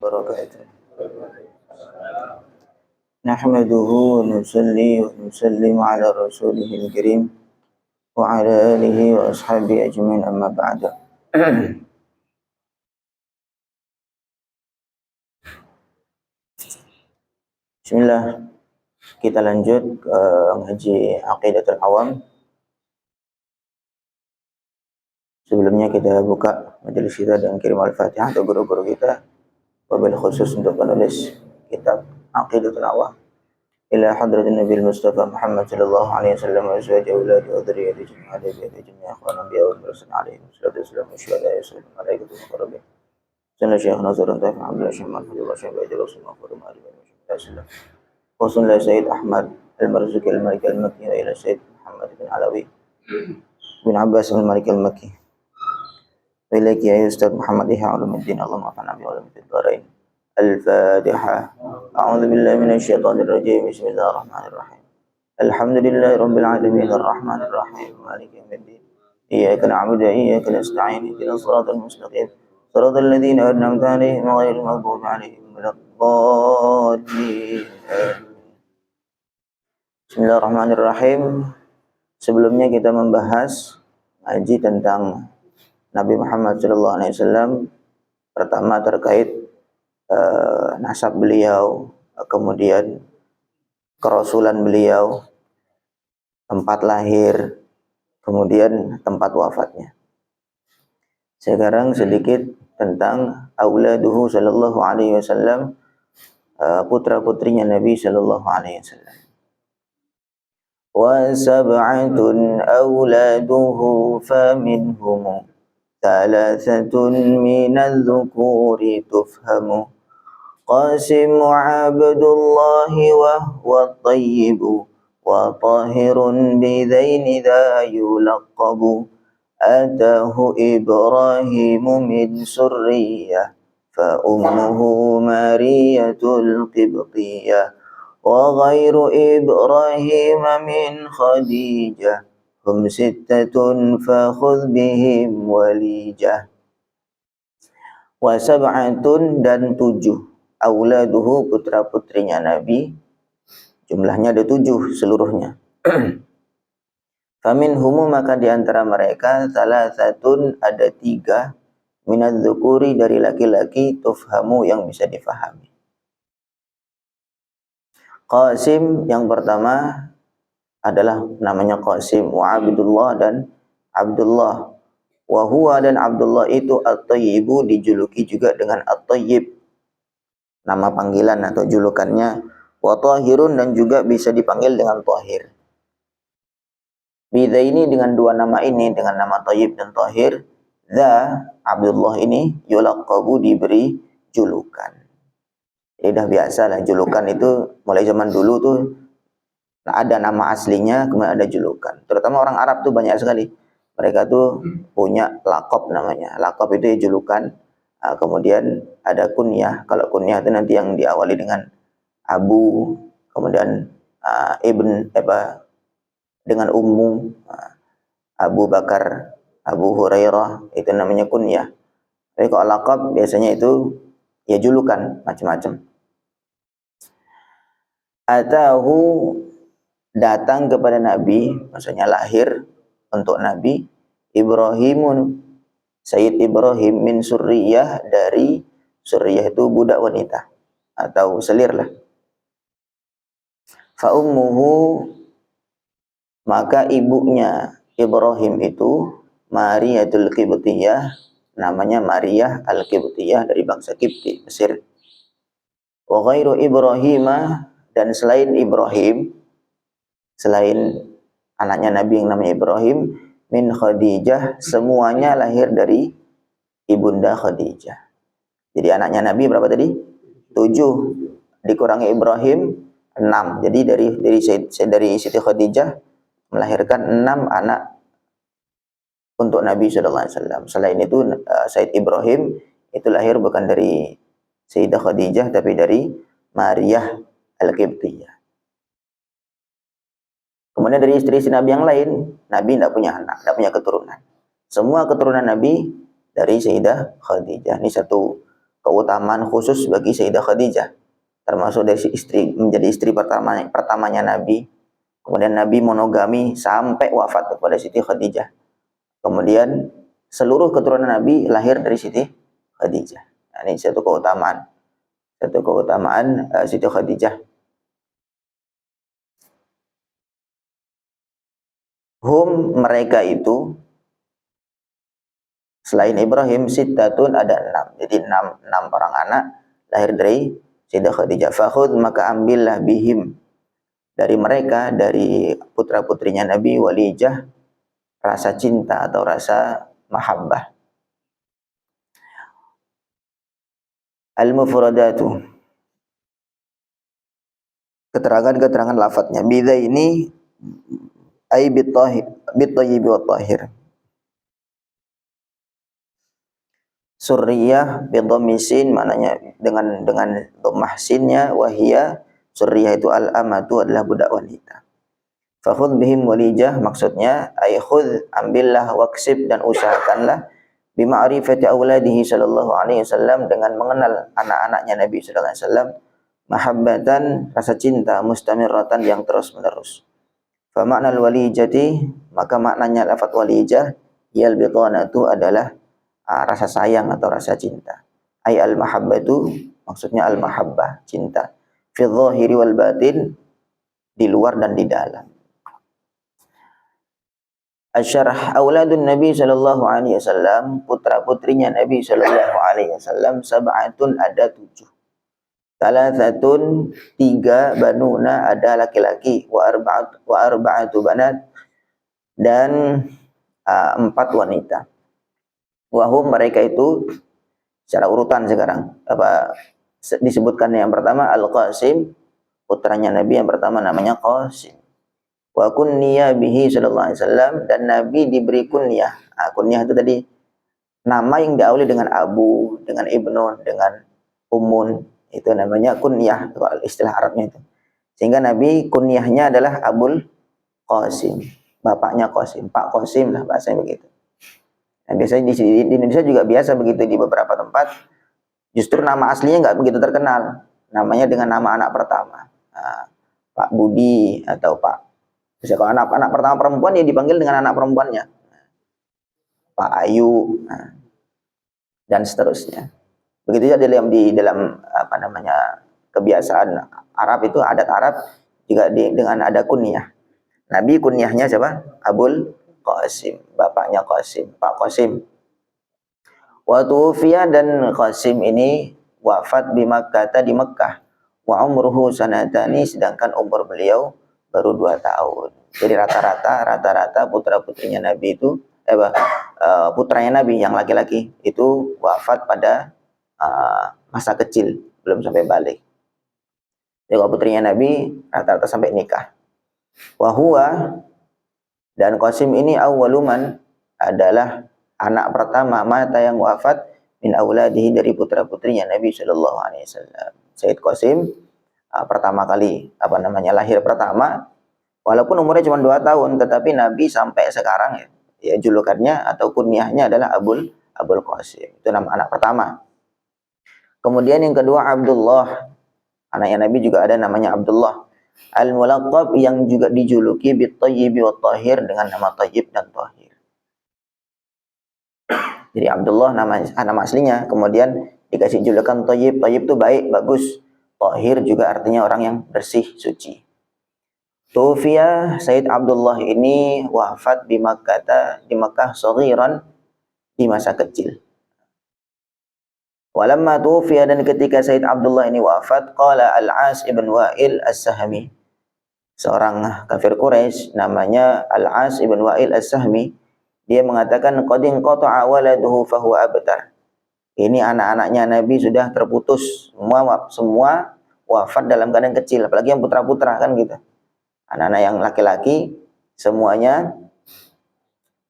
وبركاته. نحمده ونصلي ونسلم على رسوله الكريم وعلى آله وأصحابه أجمعين أما بعد. Bismillah, kita lanjut ke ngaji Aqidatul Awam. Sebelumnya kita buka majelis kita dengan kirim Al-Fatihah untuk guru-guru kita, wabil khusus untuk penulis kitab Aqidatul Awam. Ila hadratin Nabi Mustafa Muhammad sallallahu alaihi wasallam wa azwaji auladi wa dzurriyyati jami'a bi jami'a ikhwan anbiya wal mursalin alaihi wassalatu wa syuhada yusuf malaikatu muqarrabin. Sana Syekh Nazarun Taif Abdullah Syekh Mahfudullah Syekh Baitul Rasulullah Farumah Al-Masyidah. Wasun la Sayyid Ahmad Al-Marzuki Al-Malik Al-Makki wa ila Sayyid Muhammad bin Alawi bin Abbas Al-Malik Al-Makki. Wa ila Kiai Ustaz Muhammad Ihya Ulumuddin Allahumma fa'na bi ulumid dharain. Al-Fatihah. A'udzu billahi minasy syaithanir rajim. Bismillahirrahmanirrahim. Alhamdulillahi rabbil alamin arrahmanir rahim maliki yaumiddin. Iyyaka na'budu wa iyyaka nasta'in. Ihdinas siratal mustaqim. Siratal ladzina an'amta 'alaihim ghairil maghdubi 'alaihim waladdallin. Bismillahirrahmanirrahim. Sebelumnya kita membahas ngaji tentang Nabi Muhammad SAW. Pertama terkait nasab beliau, kemudian kerasulan beliau, tempat lahir, kemudian tempat wafatnya. Sekarang sedikit tentang auladuhu sallallahu alaihi wasallam, putra-putrinya Nabi sallallahu alaihi wasallam. Wa sab'atun auladuhu faminhum thalathatun minadh-dhukuri tufhamu Qasim Abdullahi wa huwa at-tayyibu wa tahirun bidhaini dha yulaqabu Atahu Ibrahimu min surriyah fa ummuhu Mariyatul Qibtiyah wa ghairu Ibrahim min Khadijah hum sittatun fa khudh bihim walijah. Wa sab'atun, dan 7 auladuhu, putra-putrinya Nabi, jumlahnya ada 7 seluruhnya. Faminhumu, maka di antara mereka, thalathatun, ada 3, minadz-dzukuri, dari laki-laki, tufhamu, yang bisa difahami. Qasim, yang pertama adalah namanya Qasim, wa Abdullah, dan Abdullah. Wa huwa, dan Abdullah itu at-tayyibu, dijuluki juga dengan at-tayyib, nama panggilan atau julukannya. Wa tahirun, dan juga bisa dipanggil dengan tahir. Bidha ini, dengan 2 nama ini, dengan nama tayyib dan tahir. Dha, Abdullah ini, yulaqabu, diberi julukan. Jadi dah biasa lah, julukan itu mulai zaman dulu tuh ada nama aslinya, kemudian ada julukan. Terutama orang Arab tuh banyak sekali. Mereka tuh punya laqab namanya. Laqab itu julukan. Kemudian ada kunyah. Kalau kunyah itu nanti yang diawali dengan Abu, kemudian dengan Ummu, Abu Bakar, Abu Hurairah, itu namanya kunyah. Tapi kalau laqab biasanya itu ya julukan macam-macam. Atahu, datang kepada Nabi, maksudnya lahir untuk Nabi, Ibrahimun, Sayyid Ibrahim, min surriyah, dari surriyah itu budak wanita atau selir lah. Fa ummuhu, maka ibunya Ibrahim itu Mariyatul Qibtiyah, namanya Maryah Al-Qibtiyah, dari bangsa Qibti, Mesir. Wa ghairu Ibrahimah, dan selain Ibrahim, selain anaknya Nabi yang namanya Ibrahim, min Khadijah, semuanya lahir dari ibunda Khadijah. Jadi anaknya Nabi berapa tadi? 7, dikurangi Ibrahim 6. Jadi dari Siti Khadijah melahirkan 6 anak untuk Nabi SAW. Selain itu Said Ibrahim itu lahir bukan dari Sayyidah Khadijah, tapi dari Maryah Al-Qibtiyah. Kemudian dari istri-istri Nabi yang lain, Nabi tidak punya anak, tidak punya keturunan. Semua keturunan Nabi dari Sayyidah Khadijah. Ini satu keutamaan khusus bagi Sayyidah Khadijah, termasuk dari istri, menjadi istri pertamanya Nabi. Kemudian Nabi monogami sampai wafat kepada Siti Khadijah. Kemudian seluruh keturunan Nabi lahir dari Siti Khadijah. Nah, ini satu keutamaan Siti Khadijah. Mereka itu selain Ibrahim sittatun ada 6. Jadi 6 orang anak lahir dari Sayyidah Khadijah. Fakhudh, maka ambillah bihim, dari mereka, dari putra-putrinya Nabi, walijah, rasa cinta atau rasa mahabbah. Al-mufradatu, keterangan lafadznya. Bidha ini ay bit-thayyib wa tahir. Surriyah bidhammisin, maknanya dengan dhammah sinnya, wahia surriyah itu al-amatu adalah budak wanita. Fakhudh bihim walijah, maksudnya ay khudh, ambillah, waksib, dan usahakanlah bima'rifati auladihi sallallahu alaihi wasallam, dengan mengenal anak-anaknya Nabi sallallahu alaihi wasallam, mahabbatan, rasa cinta, mustamirratan, yang terus-menerus. Fa ma'nal walijati, maka maknanya lafaz walijah, yal bitanatu adalah rasa sayang atau rasa cinta. Ay al-mahabbatu, maksudnya al-mahabbah, cinta. Fi dhahiri wal batin, di luar dan di dalam. Asyarah auladun Nabi sallallahu alaihi wasallam, putra-putrinya Nabi sallallahu alaihi wasallam, sab'atun, ada 7. Salasatun, 3, banuna, ada laki-laki, wa arba'atu banat, dan 4 wanita. Wahum, mereka itu secara urutan sekarang disebutkan. Yang pertama Al-Qasim, putranya Nabi yang pertama namanya Qasim. Wa kunniya bihi sallallahu alaihi wasallam, dan Nabi diberi kunyah. Kunyah itu tadi nama yang diawali dengan abu, dengan ibnu, dengan umun, itu namanya kunyah, istilah Arabnya itu. Sehingga Nabi kunyahnya adalah Abul Qasim, bapaknya Qasim, Pak Qasim lah bahasanya begitu. Nah, biasanya di Indonesia juga biasa begitu, di beberapa tempat justru nama aslinya nggak begitu terkenal, namanya dengan nama anak pertama, Pak Budi atau Pak. Bisa kalau anak pertama perempuan ya dipanggil dengan anak perempuannya, Pak Ayu, dan seterusnya. Begitu saja di dalam kebiasaan Arab itu, adat Arab juga dengan ada kunyah. Nabi kunyahnya siapa? Abul Qasim, bapaknya Qasim, Pak Qasim. Wa tufiya, dan Qasim ini wafat di Makkah, di Mekah. Wa umruhu sanatani, sedangkan umur beliau baru 2 tahun. Jadi rata-rata putra-putrinya Nabi itu putranya Nabi yang laki-laki itu wafat pada masa kecil, belum sampai balik. Jadi kalau putrinya Nabi rata-rata sampai nikah. Wa huwa, dan Qasim ini awwaluman, adalah anak pertama mata yang wafat min auladihi, dari putra-putrinya Nabi sallallahu alaihi wasallam. Sayyid Qasim pertama kali lahir pertama, walaupun umurnya cuma 2 tahun, tetapi Nabi sampai sekarang ya julukannya atau kunyahnya adalah Abul Qasim. Itu nama anak pertama. Kemudian yang kedua Abdullah, anaknya Nabi juga ada namanya Abdullah. Al-Mulaqab, yang juga dijuluki bit-Thayyib wa Tahir, dengan nama Thayyib dan Tahir. Jadi Abdullah nama aslinya, kemudian dikasih julukan Thayyib. Thayyib itu baik, bagus. Tahir juga artinya orang yang bersih, suci. Tufiya, Sayyid Abdullah ini wafat di Makkah saghiran, di masa kecil. Walamma tufiya, dan ketika Sayyid Abdullah ini wafat, qala Al-As ibn Wa'il As-Sahmi, seorang kafir Quraisy namanya Al-As ibn Wa'il As-Sahmi, dia mengatakan qadin qata'a waladuhu fahuwa abtar. Ini anak-anaknya Nabi sudah terputus, semua wafat dalam keadaan kecil, apalagi yang putra-putra kan gitu. Anak-anak yang laki-laki semuanya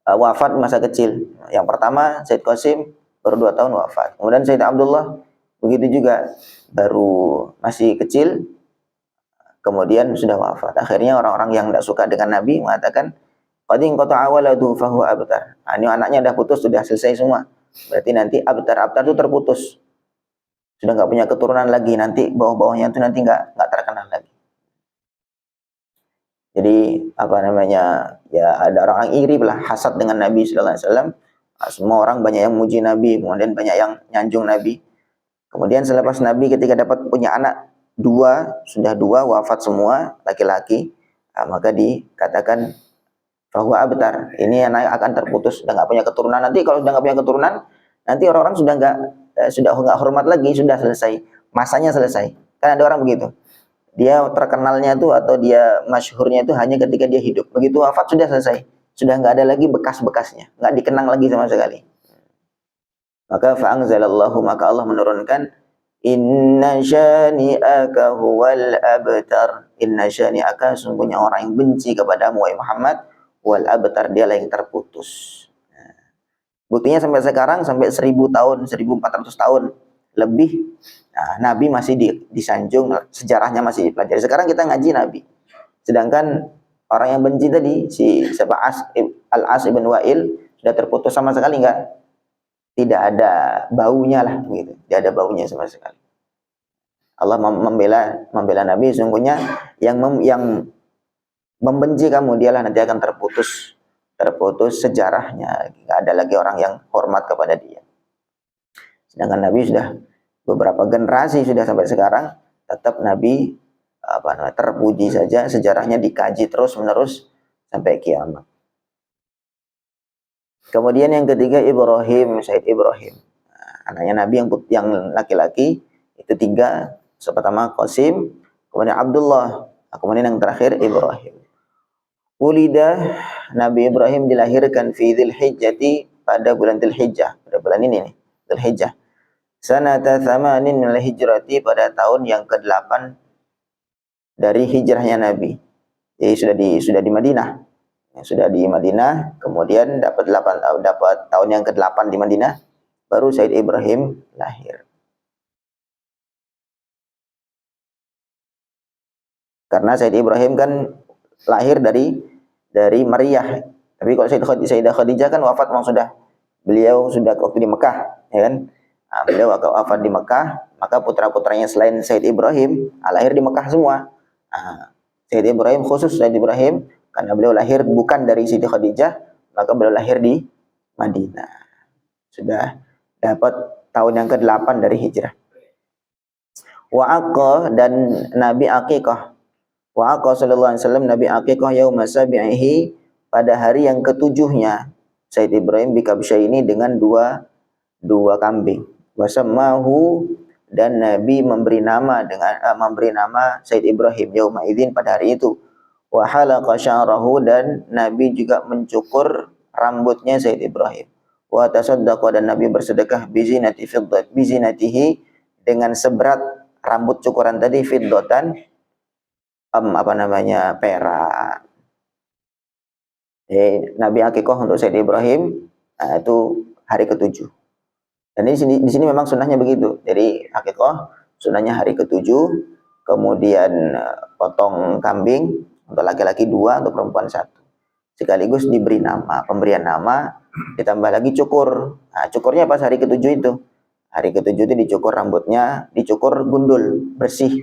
wafat masa kecil. Yang pertama Sayyid Qasim baru 2 tahun wafat. Kemudian Sayyid Abdullah begitu juga, baru masih kecil, kemudian sudah wafat. Akhirnya orang-orang yang tidak suka dengan Nabi mengatakan qadin qata'a waladu fahuwa abtar. Ini anaknya sudah putus, sudah selesai semua. Berarti nanti abtar itu terputus. sudah nggak punya keturunan lagi, nanti bawah-bawahnya itu nanti nggak terkenal lagi. Jadi apa namanya, ya ada orang iri lah, hasad dengan Nabi Sallallahu Alaihi Wasallam. Semua orang banyak yang muji Nabi, kemudian banyak yang nyanjung Nabi. Kemudian selepas Nabi ketika dapat punya anak sudah dua wafat semua laki-laki, maka dikatakan bahwa abtar, ini anak akan terputus, sudah nggak punya keturunan. Nanti kalau sudah nggak punya keturunan, nanti orang-orang sudah nggak hormat lagi, sudah selesai, masanya selesai. Kan ada orang begitu. Dia terkenalnya itu atau dia masyhurnya itu hanya ketika dia hidup. Begitu wafat sudah selesai. Sudah nggak ada lagi bekas-bekasnya. Nggak dikenang lagi sama sekali. Maka fa'anzalallahu, maka Allah menurunkan inna syani'aka huwal abtar. Inna syani'aka, sungguhnya orang yang benci kepadamu wahai Muhammad, wal abtar, dialah yang terputus. Buktinya sampai sekarang, sampai 1000 tahun, 1400 tahun lebih, Nabi masih disanjung, sejarahnya masih dipelajari. Sekarang kita ngaji Nabi. Sedangkan orang yang benci tadi, si Al-As ibn Wa'il, sudah terputus sama sekali, tidak ada baunya lah, gitu. Tidak ada baunya sama sekali. Allah membela Nabi, sungguhnya yang membenci kamu, dialah nanti akan terputus sejarahnya. Nggak ada lagi orang yang hormat kepada dia. Sedangkan Nabi sudah beberapa generasi sudah sampai sekarang, tetap Nabi terpuji saja, sejarahnya dikaji terus menerus sampai kiamat. Kemudian yang ketiga Ibrahim, Sayyid Ibrahim, anaknya Nabi yang laki-laki itu 3. Pertama Qasim, kemudian Abdullah, kemudian yang terakhir Ibrahim. Ulida, Nabi Ibrahim dilahirkan fi Dzulhijjati, pada bulan Dzulhijjah, pada bulan ini nih, Dzulhijjah. Sanata tsamanin minal hijrati, pada tahun yang ke-8 dari hijrahnya Nabi. Jadi sudah di Madinah. Sudah di Madinah, kemudian dapat tahun yang ke-8 di Madinah, baru Sayyid Ibrahim lahir. Karena Sayyid Ibrahim kan lahir dari Maryah. Tapi kalau Sayyidah Khadijah kan wafat, beliau sudah waktu di Mekah, ya kan? Beliau wafat di Mekah, maka putra-putranya selain Sayyid Ibrahim lahir di Mekah semua. Sayyid Ibrahim, khusus Sayyid Ibrahim, karena beliau lahir bukan dari Siti Khadijah, maka beliau lahir di Madinah. Sudah dapat tahun yang ke-8 dari hijrah. Wa'aqah, dan Nabi Aqiqah. Wa'aqah sallallahu alaihi wasallam, Nabi Aqiqah yauma sabi'ihi, pada hari yang ke-7-nya Sayyid Ibrahim bikabsyaini, dengan dua kambing. Wasamahu, dan Nabi memberi nama Sayyid Ibrahim yauma idzin, pada hari itu. Wa halaqa sya'rahu, dan Nabi juga mencukur rambutnya Sayyid Ibrahim. Wa tasaddaqa, dan Nabi bersedekah bizinatihi, dengan seberat rambut cukuran tadi, fiddatan, perak. Nabi Aqiqah untuk Sayyid Ibrahim, itu hari ke-7. Dan di sini memang sunnahnya begitu. Jadi Aqiqah sunnahnya hari ke-7, kemudian potong kambing untuk laki-laki 2, untuk perempuan 1. Sekaligus diberi nama, pemberian nama, ditambah lagi cukur. Cukurnya pas hari ke-7 itu. Hari ke-7 itu dicukur rambutnya, dicukur gundul, bersih.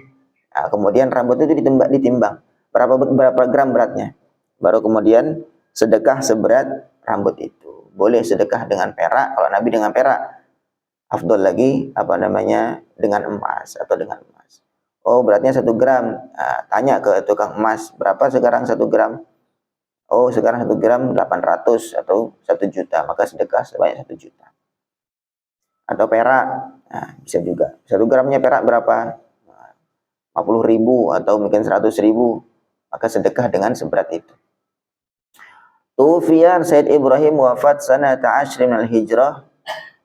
Kemudian rambut itu ditimbang berapa gram beratnya. Baru kemudian sedekah seberat rambut itu. Boleh sedekah dengan perak, kalau Nabi dengan perak. Afdol lagi dengan emas atau dengan emas. Oh, beratnya 1 gram. Tanya ke tukang emas, berapa sekarang 1 gram? Oh, sekarang 1 gram 800 atau 1 juta, maka sedekah sebanyak 1 juta. Atau perak, bisa juga. 1 gramnya perak berapa? 50.000 atau mungkin 100.000, maka sedekah dengan seberat itu. Tufiyan, Sayyid Ibrahim wafat sanata 10 minal hijrah,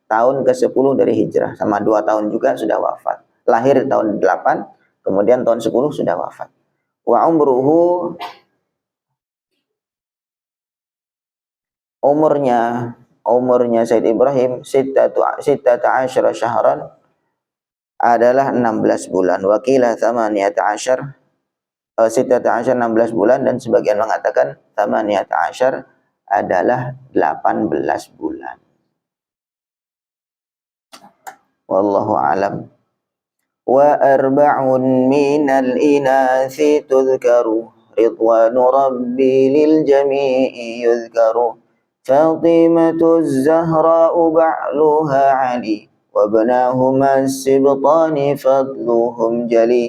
tahun ke-10 dari hijrah, sama 2 tahun juga sudah wafat. Lahir tahun 8, kemudian tahun 10 sudah wafat. Wa umruhu, umurnya Sayyid Ibrahim sittata asyara syahran, adalah 16 bulan. Wakilah thamaniyata asyar, sittata asyar, 16 bulan, dan sebagian mengatakan thamaniyata asyar adalah 18 bulan. Wallahu alam. وأربع من الإناث تذكر رضوان ربي للجميع يذكر فاطمة الزهراء بعلها علي وابناهما السبطان فضلهم جلي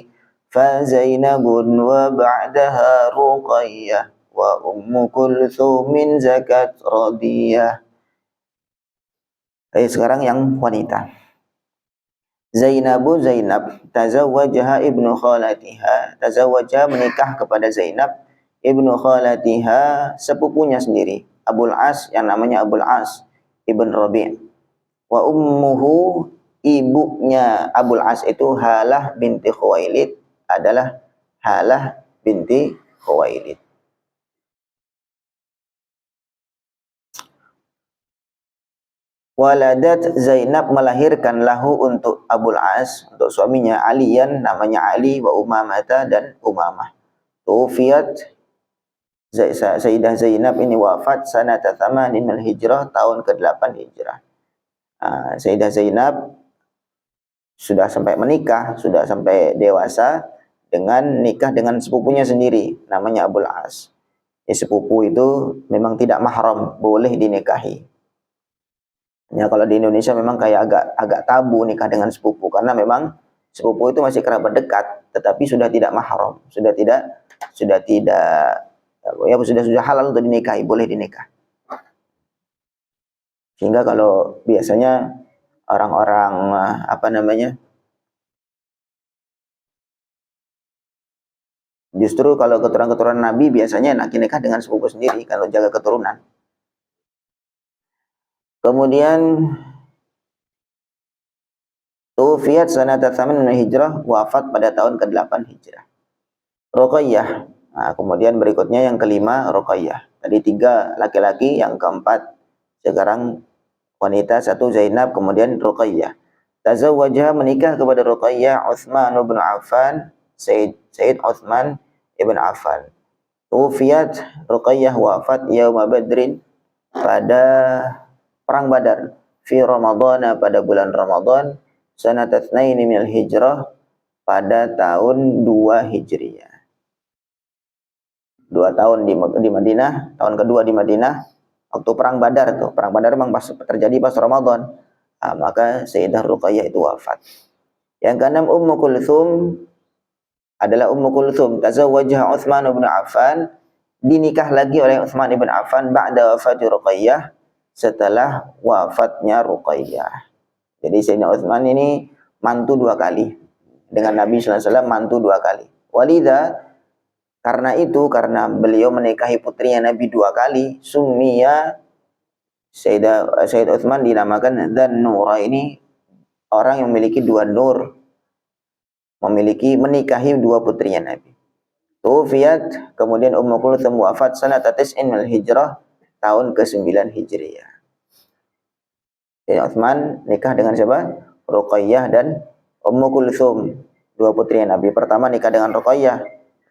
فزينب وبعدها رقية وأم كلثوم زكت رضية. Sekarang yang wanita. Zainabu Zainab tazawwajaha ibnu khalatiha, tazawwaja menikah kepada Zainab ibnu khalatiha, sepupunya sendiri, Abul As yang namanya Abul As ibn Rabi'. Wa ummuhu, ibunya Abul As itu Halah binti Khuwailid, adalah Halah binti Khuwailid. Waladat Zainab melahirkan lahu untuk Abul As, untuk suaminya Aliyan, namanya Ali, wa Umamata dan Umamah. Tufiyat Sayyidah Zainab ini wafat sanata thamanin min hijrah, tahun ke-8 hijrah. Sayyidah Zainab sudah sampai menikah, sudah sampai dewasa, dengan nikah dengan sepupunya sendiri, namanya Abul As. Sepupu itu memang tidak mahram, boleh dinikahi. Ya, kalau di Indonesia memang kayak agak tabu nikah dengan sepupu, karena memang sepupu itu masih kerabat dekat, tetapi sudah tidak mahram, sudah halal untuk dinikahi, boleh dinikah. Sehingga kalau biasanya orang-orang justru kalau keturunan Nabi biasanya nikah dengan sepupu sendiri kalau jaga keturunan. Kemudian Tufiyat sanata tsamin min hijrah, wafat pada tahun ke-8 hijrah. Ruqayyah. Kemudian berikutnya yang kelima Ruqayyah. Tadi 3 laki-laki, yang keempat sekarang wanita, 1 Zainab, kemudian Ruqayyah. Tazawwajaha, menikah kepada Ruqayyah Utsman bin Affan, Sayyid Utsman ibn Affan. Tufiyat, Ruqayyah wafat yauma Badrin, pada perang Badar, fi Ramadhan, pada bulan Ramadan, sanata tsnaini minal hijrah, pada tahun 2 Hijriah. 2 tahun di Madinah, tahun kedua di Madinah, waktu perang Badar tuh. Perang Badar memang terjadi pas Ramadan. Maka Sayyidah Ruqayyah itu wafat. Yang keenam Ummu Kulthum, adalah Ummu Kulthum, tazawwajaha Utsman bin Affan, dinikah lagi oleh Utsman bin Affan ba'da wafati Ruqayyah, setelah wafatnya Ruqayyah. Jadi Sayyidina Utsman ini mantu 2 kali dengan Nabi sallallahu alaihi wasallam, mantu 2 kali. Walidha, karena beliau menikahi putrinya Nabi 2 kali, summiya, Sayyid Utsman dinamakan Dzan Nuraini, orang yang memiliki 2 nur, menikahi 2 putrinya Nabi. Tufiyat, kemudian Ummu Kulthum wafat sanata tis'in minal hijrah, tahun ke-9 Hijriah. Sayyidina Utsman nikah dengan siapa? Ruqayyah dan Ummu Kulthum, 2 putri Nabi. Pertama nikah dengan Ruqayyah,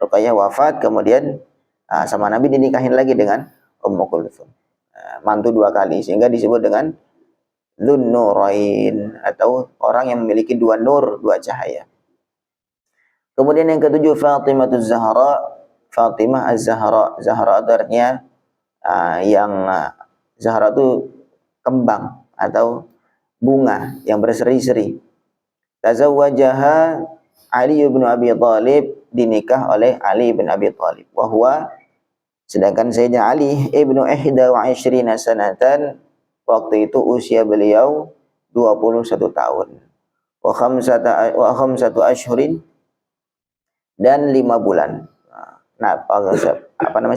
Ruqayyah wafat, kemudian sama Nabi dinikahin lagi dengan Ummu Kulthum. Mantu 2 kali, sehingga disebut dengan Dzun Nurain, atau orang yang memiliki 2 nur, 2 cahaya. Kemudian yang ke-7 Fatimah Az-Zahra, Fatimah Az-Zahra. Zahra artinya yang Zahra itu kembang atau bunga yang berseri-seri. Tazawwajaha Ali bin Abi Thalib, dinikah oleh Ali bin Abi Thalib. Wahwa, sedangkan Sayyidina Ali ibnu 21 sanatan, waktu itu usia beliau 21 tahun. Wa khamsatu ashhurin, dan 5 bulan.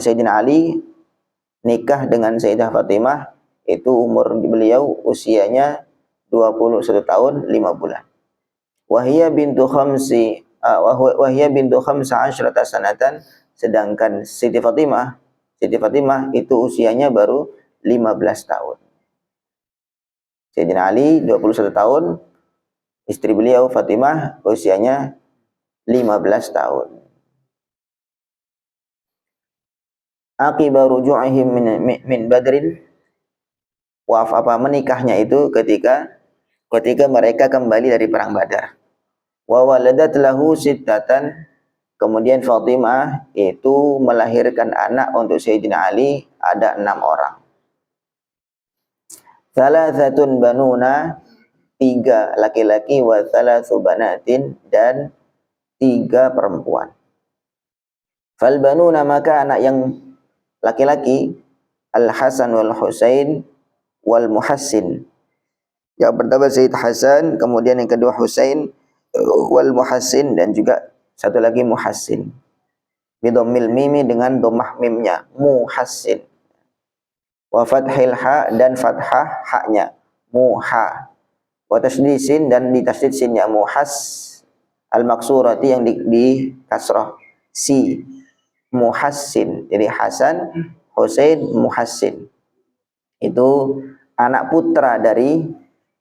Sayyidina Ali nikah dengan Sayyidah Fatimah, itu umur beliau usianya 21 tahun 5 bulan. Wahia bintu 15 sanatan, sedangkan Siti Fatimah itu usianya baru 15 tahun. Sayyidina Ali 21 tahun, istri beliau Fatimah usianya 15 tahun. Aqiba ruju'ihim min Badrin, menikahnya itu ketika mereka kembali dari perang Badar. Wa waladat lahu sittatan, kemudian Fatimah itu melahirkan anak untuk Sayyidina Ali, ada 6 orang. Thalathatun banuna, 3 laki-laki, wa thalathu banatin, dan 3 perempuan. Fal banuna, maka anak yang laki-laki, Al-Hasan wal Husain wal Muhassin. Yang pertama Sayyid Hasan, kemudian yang kedua Husain, wal Muhassin, dan juga satu lagi Muhassin. Bidammil mimi, dengan dhammah mimnya, Muhassin. Wa fathil ha, dan fathah haknya, Muha. Wa tasdisin, dan ditasdid sinnya, Muhas. Al-maksurati, yang di kasrah si, Muhassin. Jadi Hasan, Husain, Muhassin. Itu anak putra dari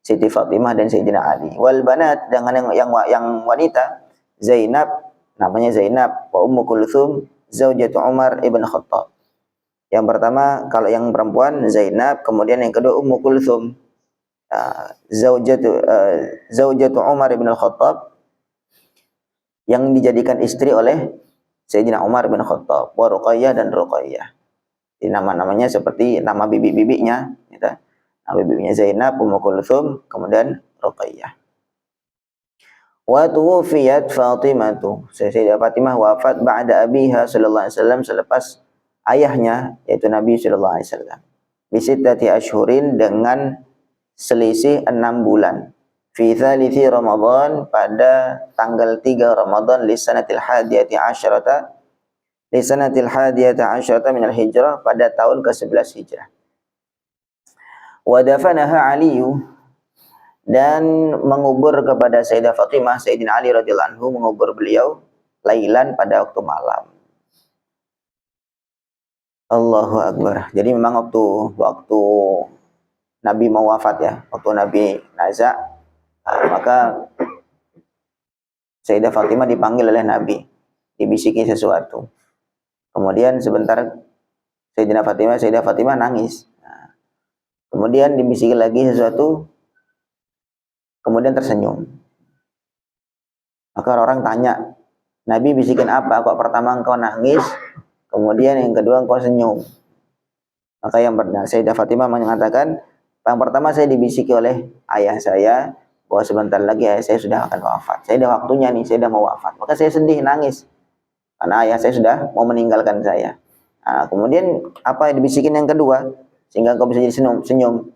Siti Fatimah dan Sayyidina Ali. Wal banat, dengan yang wanita, Zainab, namanya Zainab, wa Ummu Kulthum zaujatu Umar ibn Khattab. Yang pertama kalau yang perempuan Zainab, kemudian yang kedua Ummu Kulthum, zaujatu Umar ibn Khattab, yang dijadikan istri oleh Sayyidina Umar bin Khattab. Wa Ruqayyah, dan Ruqayyah. Nama-namanya seperti nama bibi-bibinya, gitu. Nama bibinya Zainab, Ummu Kulthum, kemudian Ruqayyah. Wa tuwfiyat Fatimatu, Sayyidah Fatimah wafat ba'da abiha sallallahu alaihi wasallam, selepas ayahnya yaitu Nabi sallallahu alaihi wasallam. Bisittati ashhurin, dengan selisih 6 bulan. Fi thalithi Ramadan, pada tanggal 3 Ramadan, lisanatil hadiyati asyarata, lisanatil hadiyati asyarata minal hijrah, pada tahun ke-11 hijrah. Wa dafanaha Aliyu, dan mengubur kepada Sayyidah Fatimah, Sayyidina Ali radhiyallahu anhu mengubur beliau lailan, pada waktu malam. Allahu Akbar. Jadi memang waktu Nabi mau wafat ya, waktu Nabi naza, maka Sayyidah Fatimah dipanggil oleh Nabi, dibisiki sesuatu. Kemudian sebentar Sayyidah Fatimah nangis. Kemudian dibisiki lagi sesuatu, kemudian tersenyum. Maka orang tanya, Nabi bisikin apa? Kok pertama engkau nangis, kemudian yang kedua engkau senyum? Maka yang benar, Sayyidah Fatimah mengatakan, yang pertama saya dibisiki oleh ayah saya bahwa sebentar lagi ayah saya sudah akan wafat. Saya sudah waktunya nih, saya sudah mau wafat. Maka saya sedih, nangis, karena ayah saya sudah mau meninggalkan saya. Nah, kemudian apa yang dibisikin yang kedua, sehingga engkau bisa jadi senyum?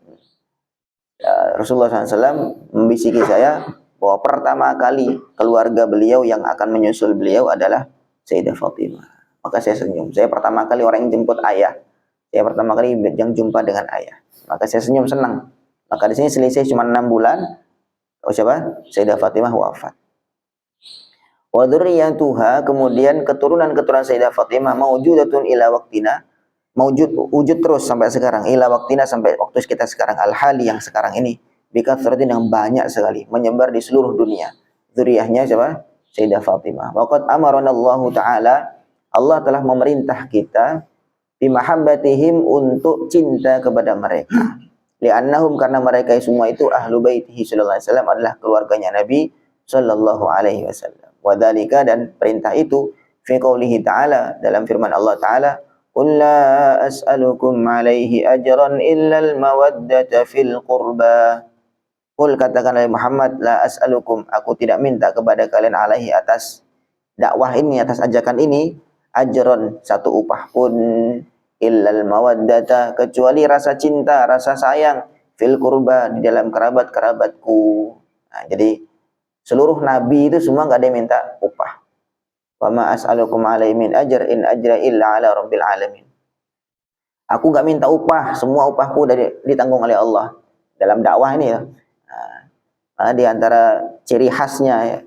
Rasulullah SAW membisiki saya bahwa pertama kali keluarga beliau yang akan menyusul beliau adalah Sayyidah Fatimah. Maka saya senyum. Saya pertama kali orang yang jemput ayah. Saya pertama kali yang jumpa dengan ayah. Maka saya senyum, senang. Maka di sini selisih cuma 6 bulan. Siapa? Sayyidah Fatimah wafat. Wa dzurriyyatuha, kemudian keturunan-keturunan Sayyidah Fatimah maujudatun ila waqtina, wujud terus sampai sekarang, ila waqtina, sampai waktu kita sekarang, al-hali, yang sekarang ini, bikatsratin, yang banyak sekali, menyebar di seluruh dunia. Dzurriyyahnya siapa? Sayyidah Fatimah. Wa qad amarana Allah Ta'ala, Allah telah memerintah kita bimahabbatihim, untuk cinta kepada mereka. Li'annahum, karena mereka semua itu ahlu baitihi sallallahu alaihi wasallam, adalah keluarganya Nabi sallallahu alaihi wasallam. Wa dzalika, dan perintah itu, fi qoulihi ta'ala, dalam firman Allah Ta'ala, qul la as'alukum alaihi ajran illa al-mawaddata fil qurba. Qul, katakan oleh Muhammad, la as'alukum, aku tidak minta kepada kalian, alaihi, atas dakwah ini, atas ajakan ini, ajron, satu upah pun, illal mawaddata, kecuali rasa cinta, rasa sayang, fil qurba, di dalam kerabat-kerabatku. Nah, jadi seluruh nabi itu semua enggak ada yang minta upah. Wa ma as'alukum alaihi min ajr in ajra illa ala rabbil alamin. Aku enggak minta upah, semua upahku ditanggung oleh Allah. Dalam dakwah ini ya. Nah, di antara ciri khasnya ya,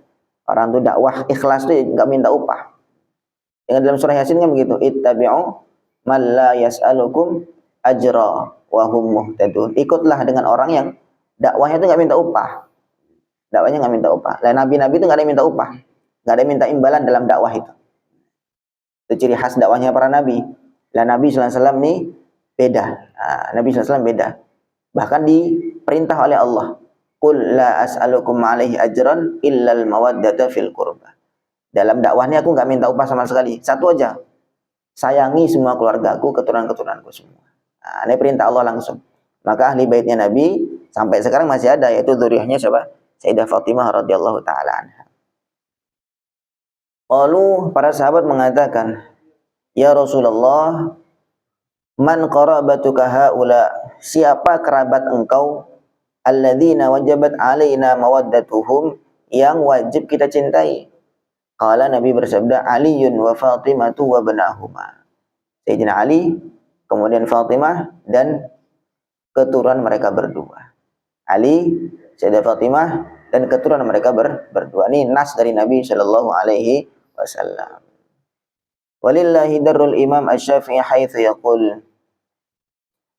orang itu dakwah ikhlas itu enggak minta upah. Yang dalam surah Yasin kan begitu, ittabi'u man la yas'alukum ajra wa hum muhtadun. Ikutlah dengan orang yang dakwahnya itu enggak minta upah. Dakwahnya enggak minta upah. Lah nabi-nabi itu enggak ada minta upah. Enggak ada minta imbalan dalam dakwah itu. Itu ciri khas dakwahnya para nabi. Lah Nabi sallallahu alaihi wasallam nih beda. Nah, Nabi sallallahu alaihi wasallam beda. Bahkan diperintah oleh Allah. qul la as'alukum 'alaihi ajran illa al-mawaddata fil qurbah. Dalam dakwahnya aku nggak minta upah sama sekali. Satu aja, sayangi semua keluargaku, keturunan-keturunanku semua. Nah, ini perintah Allah langsung. Maka ahli baitnya Nabi sampai sekarang masih ada, yaitu dzurriyyahnya siapa? Sayyidah Fatimah radhiyallahu taala anha. Lalu para sahabat mengatakan, "Ya Rasulullah, man qarabatuka haula? Siapa kerabat engkau alladzina wajabat alaina mawaddatuhum, yang wajib kita cintai?" Qala, Nabi bersabda, Aliyun wa Fatimatu wa banahuma. Sayyidina Ali, kemudian Fatimah, dan keturunan mereka berdua. Ali, Sayyidah Fatimah, dan keturunan mereka berdua. Ini nas dari Nabi Shallallahu Alaihi Wasallam. Walillahi darul Imam Asy-Syafi'i haitsu yaqul.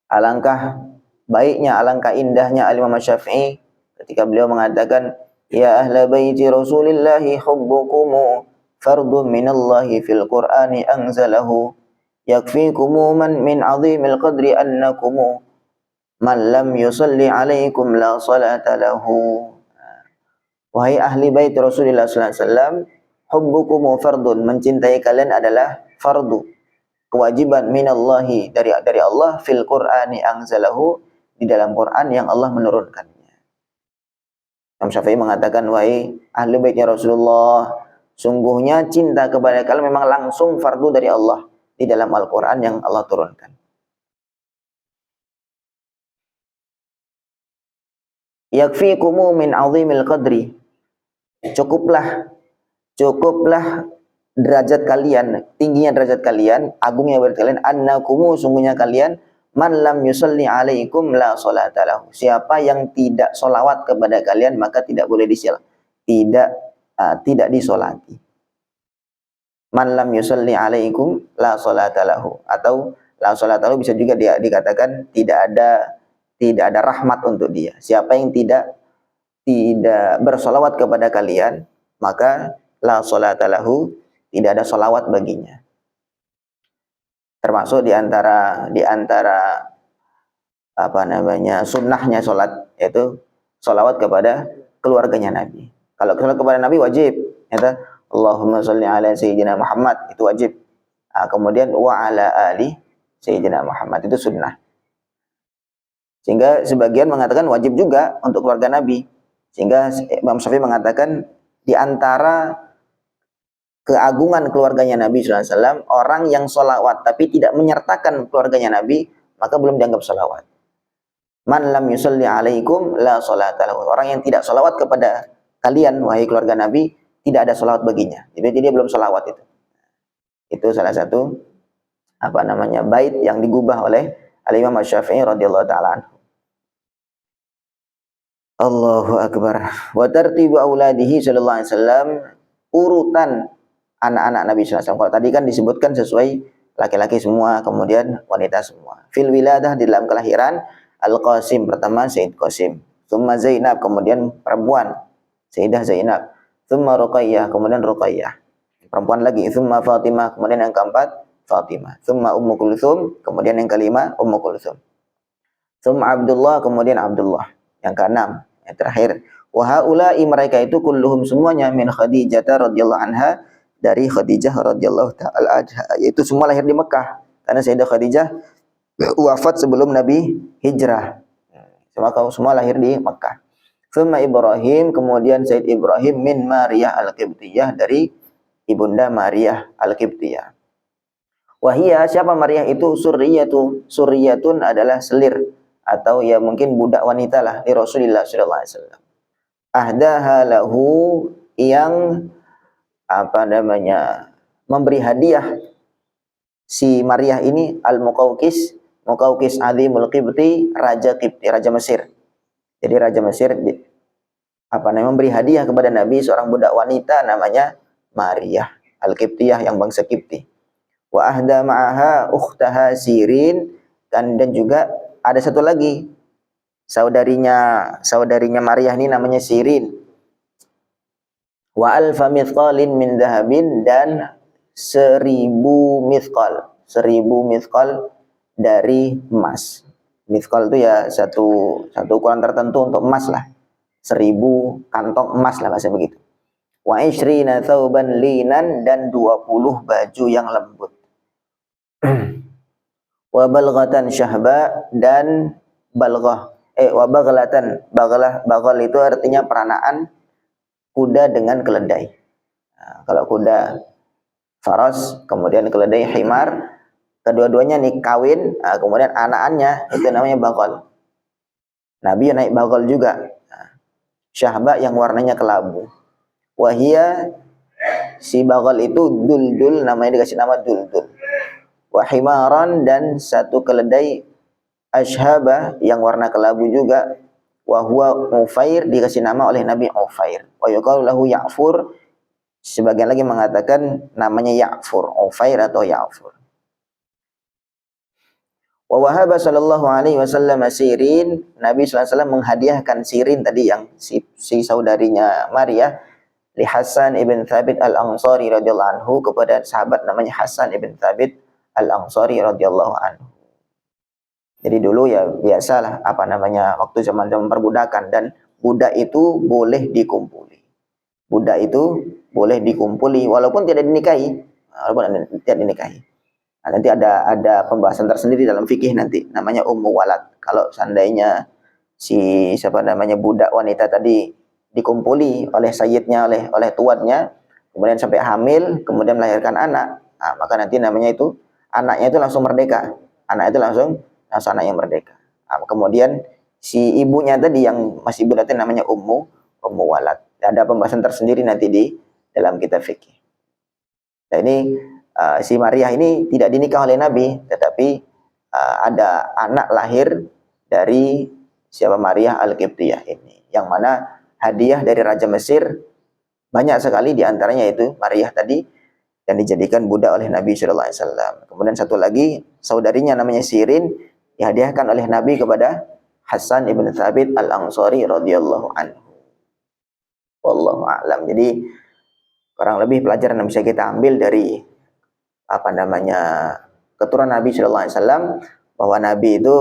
Alangkah baiknya, alangkah indahnya Al-Imam Asy-Syafi'i ketika beliau mengatakan, ya ahla baiti Rasulillahi hubbukumu fardun minallahi fil Qur'ani anzalahu yakfikumu man min azimil qadri annakumu man lam yusalli alaikum la salata lahu. Wahai ahli bait Rasulullah sallallahu alaihi wasallam, hubbukumu fardun, mencintai kalian adalah fardu, kewajiban minallahi, dari Allah, fil Qur'ani anzalahu, di dalam Quran yang Allah menurunkannya. Imam Syafi'i mengatakan, wahai ahli baitnya Rasulullah, sungguhnya cinta kepada kalian memang langsung fardu dari Allah di dalam Al-Quran yang Allah turunkan. Yakfikumu min azimil qadri. Cukuplah derajat kalian, tingginya derajat kalian, agungnya derajat kalian, annakumu, sungguhnya kalian, man lam yusalli alaikum la salata lahu. Siapa yang tidak solawat kepada kalian, maka tidak boleh tidak disolati. Man lam yusalli alaikum la salata lahu, atau la salata lahu bisa juga dikatakan tidak ada rahmat untuk dia. Siapa yang tidak bersolawat kepada kalian, maka la salata lahu, tidak ada solawat baginya. Termasuk di antara sunnahnya sholat, yaitu sholawat kepada keluarganya Nabi. Kalau sholawat kepada Nabi wajib, yaitu Allahumma sholli ala Sayyidina Muhammad, itu wajib. Kemudian wa ala ali Sayyidina Muhammad, itu sunnah. Sehingga sebagian mengatakan wajib juga untuk keluarga Nabi. Sehingga Imam Syafi'i mengatakan di antara keagungan keluarganya Nabi SAW, orang yang sholawat tapi tidak menyertakan keluarganya Nabi, maka belum dianggap sholawat. Man lam yusalli alaikum la sholata lahu. Orang yang tidak sholawat kepada kalian, wahai keluarga Nabi, tidak ada sholawat baginya. Jadi dia belum sholawat itu. Itu salah satu bait yang digubah oleh Al-Imam Asy-Syafi'i radhiyallahu ta'ala anhu. Allahu Akbar. Wa tartibu auladihi sallallahu alaihi wasallam, urutan anak-anak Nabi SAW. Kalau tadi kan disebutkan sesuai laki-laki semua, kemudian wanita semua. Fil wiladah, di dalam kelahiran, Al-Qasim pertama Sayyid Qasim, thumma Zainab, kemudian perempuan Sayyidah Zainab, thumma Ruqayyah, kemudian Ruqayyah, perempuan lagi, thumma Fatimah, kemudian yang keempat Fatimah, thumma Ummu Kulthum, kemudian yang kelima Ummu Kulthum, thumma Abdullah, kemudian Abdullah, yang keenam, yang terakhir. Wa haula'i, mereka itu kulluhum semuanya, min Khadijah radhiyallahu anha, dari Khadijah radhiyallahu ta'ala anha, yaitu semua lahir di Mekah, karena Sayyidah Khadijah wafat sebelum Nabi hijrah. Semua lahir di Mekah. Thumma Ibrahim, kemudian Sayyid Ibrahim min Maryah Al-Qibtiyah, dari ibunda Maryah Al-Qibtiyah. Wahia, siapa Maryah itu? Surriyatun adalah selir, atau ya mungkin budak wanita lah, di Rasulullah sallallahu alaihi wasallam. Ahdaha lahu, yang memberi hadiah si Maryah ini Al-Muqawqis Azimul Qibti, raja Qibti, raja Mesir. Jadi raja Mesir memberi hadiah kepada Nabi seorang budak wanita namanya Maryah Al-Qibtiyah, yang bangsa Qibti. Wa ahda ma'aha ukhtaha Sirin, dan juga ada satu lagi saudarinya Maryah ini namanya Sirin. Wa alfa mithqalin min dhahabin, dan 1000 mithqal dari emas. Mithqal itu ya satu ukuran tertentu untuk emas lah. 1000 kantong emas lah bahasa begitu. Wa 20 thawban linan, dan 20 baju yang lembut. Wa balghatan syahba, dan balghah. Wa baghlatan. Baghal itu artinya peranaan kuda dengan keledai. Nah, kalau kuda faras, kemudian keledai himar, kedua-duanya nih kawin, kemudian anak-annya itu namanya baghal. Nabi naik baghal juga. Syahba yang warnanya kelabu. Wahia, si baghal itu duldul, namanya dikasih nama duldul. Wahimaran, dan satu keledai ashaba yang warna kelabu juga. Wahwa Ufair, dikasih nama oleh Nabi Ufair. Wa yuqalu lahu Ya'fur, sebagian lagi mengatakan namanya Ya'fur, Ufair atau Ya'fur. Wa wahaba sallallahu alaihi wasallam Sirin, Nabi sallallahu alaihi wasallam menghadiahkan Sirin tadi yang si saudarinya Maria, li Hasan ibn Thabit al-Ansari radhiyallahu anhu, kepada sahabat namanya Hasan ibn Thabit al-Ansari radhiyallahu anhu. Jadi dulu ya biasalah waktu zaman perbudakan, dan budak itu boleh dikumpuli. Budak itu boleh dikumpuli walaupun tidak dinikahi, Nah, nanti ada pembahasan tersendiri dalam fikih nanti, namanya ummu walad. Kalau seandainya budak wanita tadi dikumpuli oleh sayyidnya, oleh tuannya, kemudian sampai hamil, kemudian melahirkan anak, nah, maka nanti namanya itu anaknya itu langsung merdeka. Anak itu langsung anak yang merdeka. Nah, kemudian si ibunya tadi yang masih budak itu namanya ummu walad. Ada pembahasan tersendiri nanti di dalam kitab fikih. Nah, ini si Maria ini tidak dinikah oleh Nabi, tetapi ada anak lahir dari Maria Al-Qibtiyah ini, yang mana hadiah dari Raja Mesir banyak sekali, diantaranya itu Maria tadi, dan dijadikan budak oleh Nabi Sallallahu Alaihi Wasallam. Kemudian satu lagi saudarinya namanya Sirin, dihadiahkan oleh Nabi kepada Hasan ibn Thabit al-Ansari radhiyallahu anhu. Wallahu a'lam. Jadi kurang lebih pelajaran yang bisa kita ambil dari keturunan Nabi Sallallahu Alaihi Wasallam, bahwa Nabi itu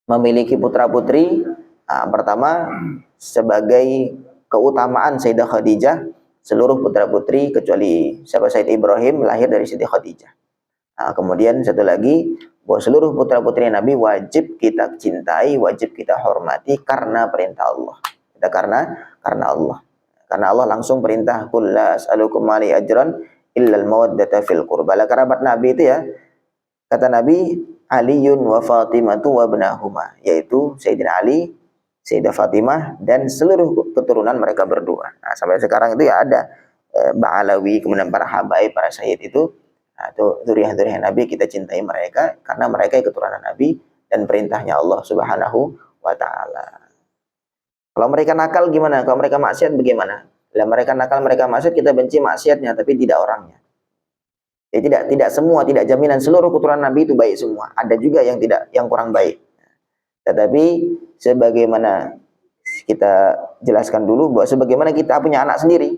memiliki putra putri. Pertama, sebagai keutamaan Sayyidah Khadijah, seluruh putra putri kecuali Sayyid Ibrahim lahir dari Siti Khadijah. Kemudian satu lagi, bahwa seluruh putra putri Nabi wajib kita cintai, wajib kita hormati karena perintah Allah. Karena Allah. Karena Allah langsung perintah, qul la as'alukum alaihi ajran illal mawaddata fil qurba. Kerabat Nabi itu ya, kata Nabi, Aliun wa Fatimatu wa ibnahuma, yaitu Sayyidina Ali, Sayyidah Fatimah, dan seluruh keturunan mereka berdua. Nah, sampai sekarang itu ya ada Ba'alawi, kemudian para habaib, para sayyid itu, dzurriyyah Nabi, kita cintai mereka karena mereka keturunan Nabi dan perintahnya Allah Subhanahu wa taala. Kalau mereka nakal gimana? Kalau mereka maksiat bagaimana? Kalau mereka nakal, mereka maksiat, kita benci maksiatnya tapi tidak orangnya. Jadi tidak semua, tidak jaminan seluruh keturunan Nabi itu baik semua. Ada juga yang kurang baik. Tetapi sebagaimana kita jelaskan dulu, bahwa sebagaimana kita punya anak sendiri,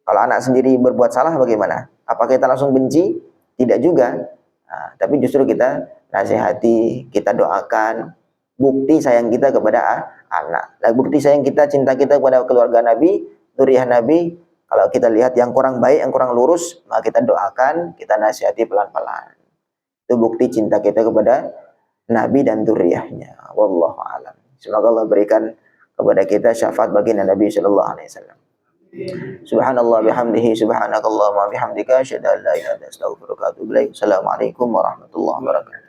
kalau anak sendiri berbuat salah bagaimana? Apakah kita langsung benci? Tidak juga. Nah, tapi justru kita nasihati, kita doakan, bukti sayang kita kepada anak. Bukti sayang kita, cinta kita kepada keluarga Nabi, dzurriyyah Nabi. Kalau kita lihat yang kurang baik, yang kurang lurus, maka kita doakan, kita nasihati pelan-pelan. Itu bukti cinta kita kepada Nabi dan dzurriyyahnya. Wallahu a'lam. Semoga Allah berikan kepada kita syafaat baginda Nabi sallallahu alaihi wasallam. Subhanallah bihamdihi, subhanakallahumma bihamdika, asyhadu an la ilaha illa anta, astaghfiruka wa atubu ilaik. Assalamualaikum warahmatullahi wabarakatuh.